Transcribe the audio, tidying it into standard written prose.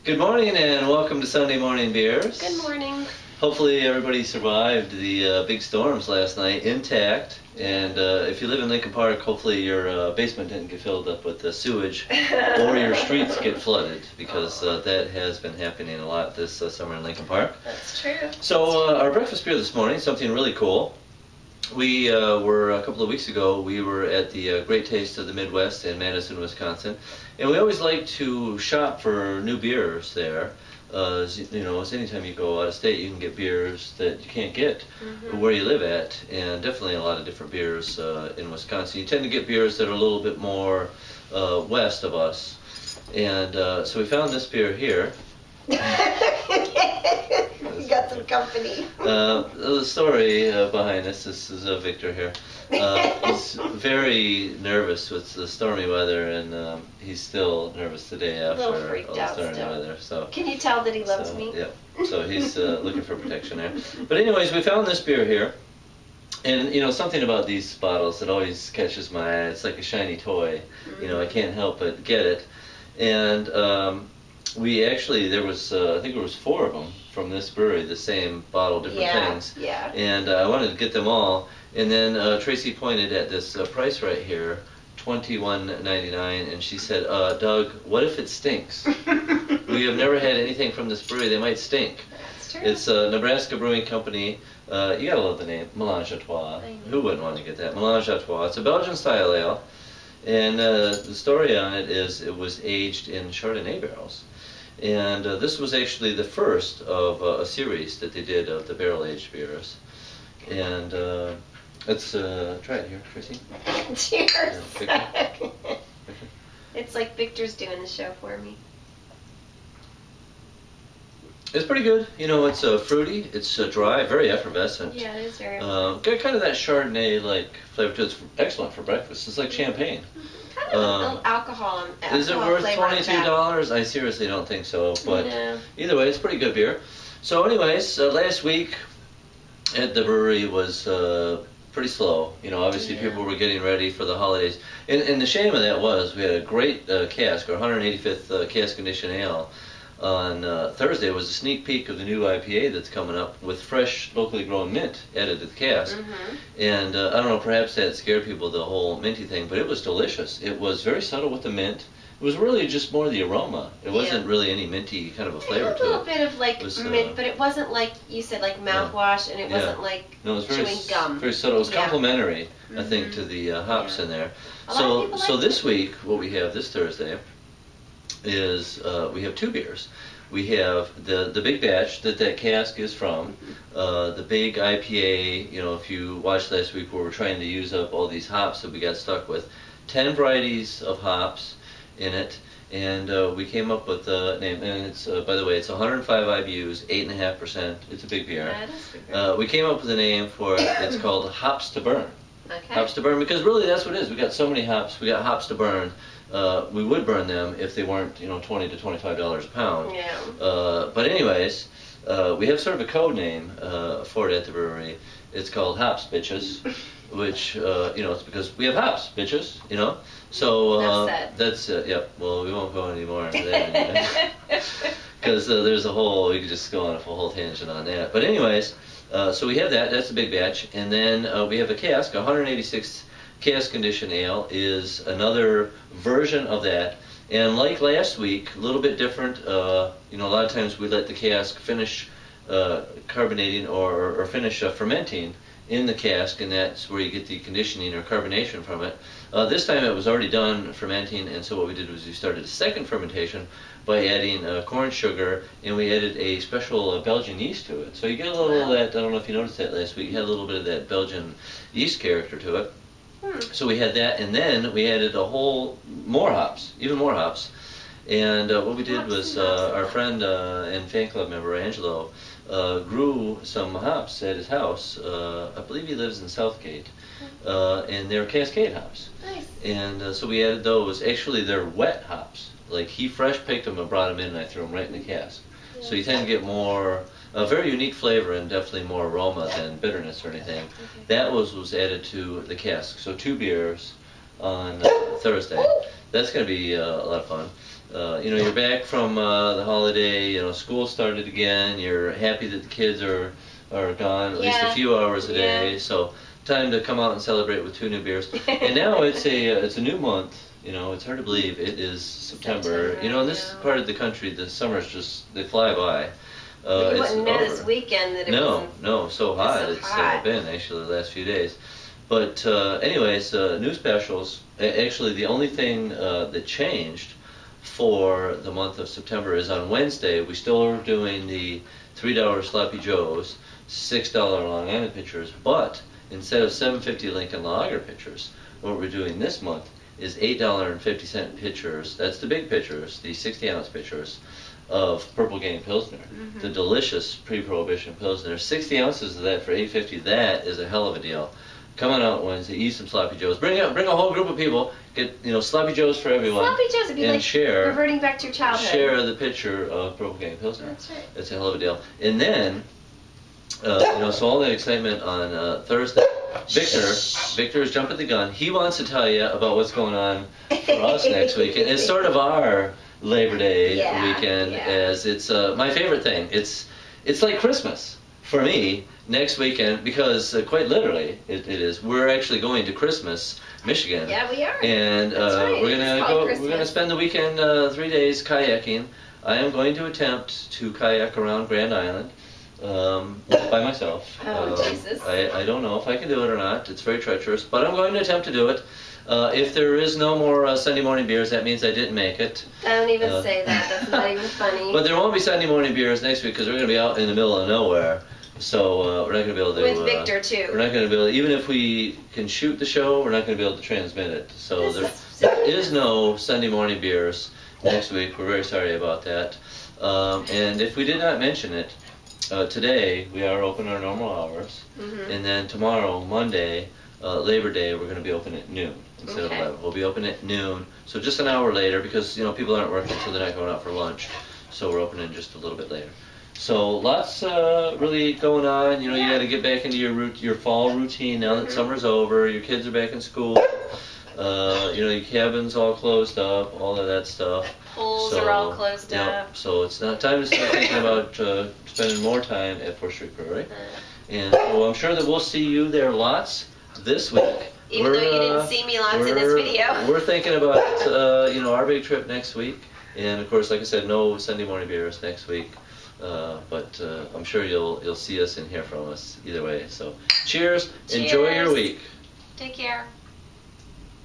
Good morning and welcome to Sunday Morning Beers. Good morning. Hopefully everybody survived the big storms last night intact. And if you live in Lincoln Park, hopefully your basement didn't get filled up with the sewage or your streets get flooded, because that has been happening a lot this summer in Lincoln Park. That's true. So our breakfast beer this morning, something really cool. We were, a couple of weeks ago, we were at the Great Taste of the Midwest in Madison, Wisconsin. And we always like to shop for new beers there. You know, anytime you go out of state, you can get beers that you can't get where you live at, and definitely a lot of different beers in Wisconsin. You tend to get beers that are a little bit more west of us, and so we found this beer here. You got some company. The story behind this is Victor here. He's very nervous with the stormy weather, and he's still nervous today after all the stormy weather. So can you tell that he loves me? Yeah. So he's looking for protection there. But anyways, we found this beer here, and you know, something about these bottles that always catches my eye. It's like a shiny toy. You know, I can't help but get it. And we actually, there was I think there was 4 of them from this brewery, the same bottle, different things. Yeah. And I wanted to get them all. And then Tracy pointed at this price right here, $21.99, and she said, Doug, what if it stinks? We have never had anything from this brewery. They might stink. That's true. It's Nebraska Brewing Company. You gotta love the name, Mélange à Trois. Who wouldn't want to get that? Mélange à Trois. It's a Belgian style ale, and the story on it is it was aged in Chardonnay barrels. And this was actually the first of a series that they did of the barrel-aged beers. And let's try it here, Tracy. Cheers. Yeah, It's like Victor's doing the show for me. it's pretty good. You know, it's fruity, it's dry, very effervescent. Yeah, it is very Got kind of that Chardonnay-like flavor to it. It's excellent for breakfast. It's like champagne. Kind of a little alcohol. Is it worth $22? I seriously don't think so, but either way, it's pretty good beer. So anyways, last week at the brewery was pretty slow. You know, obviously people were getting ready for the holidays. And the shame of that was we had a great cask, our 185th cask condition ale. On Thursday was a sneak peek of the new IPA that's coming up with fresh, locally grown mint added to the cask. And I don't know, perhaps that scared people, the whole minty thing, but it was delicious. It was very subtle with the mint. It was really just more the aroma. It wasn't really any minty kind of a flavor to it. A little bit of like mint, but it wasn't like you said, like mouthwash, and it wasn't like no, it was very, chewing gum. Very subtle. It was complementary, I think, to the hops in there. So this week, what we have this Thursday is we have 2 beers. We have the big batch that cask is from, the big IPA. You know, if you watched last week where we're trying to use up all these hops that we got stuck with, 10 varieties of hops in it, and we came up with the name. And it's by the way, it's 105 IBUs, 8.5%. It's a big beer. That is big beer. We came up with a name for it. It's called Hops to Burn. Okay. Hops to Burn, because really that's what it is. We got so many hops. We got hops to burn. We would burn them if they weren't, you know, $20 to $25 a pound. Yeah. But anyways, we have sort of a code name for it at the brewery. It's called Hops Bitches, which you know, it's because we have hops, bitches. You know. So that's yeah. Well, we won't go any more into that anyway, because there's a whole. We could just go on a whole tangent on that. But anyways, so we have that. That's a big batch, and then we have a cask, 186. Cask condition ale is another version of that, and like last week, a little bit different. You know, a lot of times we let the cask finish carbonating or finish fermenting in the cask, and that's where you get the conditioning or carbonation from it. This time it was already done fermenting, and so what we did was we started a second fermentation by adding corn sugar, and we added a special Belgian yeast to it. So you get a little of that. I don't know if you noticed that last week. You had a little bit of that Belgian yeast character to it. So we had that, and then we added more hops, even more hops. And what we did was our friend and fan club member, Angelo, grew some hops at his house. I believe he lives in Southgate, and they're Cascade hops. Nice. And so we added those. Actually, they're wet hops. Like, he fresh picked them and brought them in, and I threw them right in the cask. Yeah. So you tend to get more a very unique flavor and definitely more aroma than bitterness or anything. Okay. That was added to the cask. So 2 beers on Thursday. That's going to be a lot of fun. You're back from the holiday. School started again. You're happy that the kids are gone at least a few hours a day. So time to come out and celebrate with 2 new beers. And now it's a new month. It's hard to believe it is September. In this part of the country, the summers they fly by. You wouldn't know this weekend that it No, so hot it's been actually the last few days. But anyways, new specials. Actually, the only thing that changed for the month of September is on Wednesday we still are doing the $3 Sloppy Joes, $6 Long Island pitchers, but instead of $7.50 Lincoln Lager pitchers, what we're doing this month is $8.50 pitchers. That's the big pitchers, the 60-ounce pitchers of Purple Game Pilsner, the delicious pre-Prohibition Pilsner. 60 ounces of that for $8.50. That is a hell of a deal. Come on out Wednesday, eat some Sloppy Joes. Bring a whole group of people. Get Sloppy Joes for everyone. Sloppy Joes would be and like share, reverting back to your childhood. Share the pitcher of Purple Game Pilsner. That's right. It's a hell of a deal. And then, so all that excitement on Thursday. Victor is jumping the gun. He wants to tell you about what's going on for us next week. And it's sort of our Labor Day weekend, as it's my favorite thing. It's like Christmas for me next weekend, because quite literally it is. We're actually going to Christmas, Michigan. Yeah, we are. And we're gonna spend the weekend 3 days kayaking. I am going to attempt to kayak around Grand Island by myself. Jesus. I don't know if I can do it or not. It's very treacherous, but I'm going to attempt to do it. If there is no more Sunday morning beers, that means I didn't make it. Don't even say that. That's not even funny. But there won't be Sunday morning beers next week because we're going to be out in the middle of nowhere. So we're not going to be able to... With Victor, too. We're not going to be able to... Even if we can shoot the show, we're not going to be able to transmit it. So there is no Sunday morning beers next week. We're very sorry about that. And if we did not mention it, today we are open our normal hours. And then tomorrow, Monday, Labor Day, we're going to be open at noon instead of 11. We'll be open at noon, so just an hour later, because people aren't working, so they're not going out for lunch. So we're opening just a little bit later. So lots really going on. You got to get back into your fall routine now that summer's over. Your kids are back in school. Your cabin's all closed up, all of that stuff. Pools are all closed up. So it's not time to start thinking about spending more time at 4th Street Brewery. And so I'm sure that we'll see you there lots this week. Even though you didn't see me lots in this video. We're thinking about our big trip next week. And of course, like I said, no Sunday morning beers next week. But I'm sure you'll see us and hear from us either way. So cheers. Enjoy your week. Take care.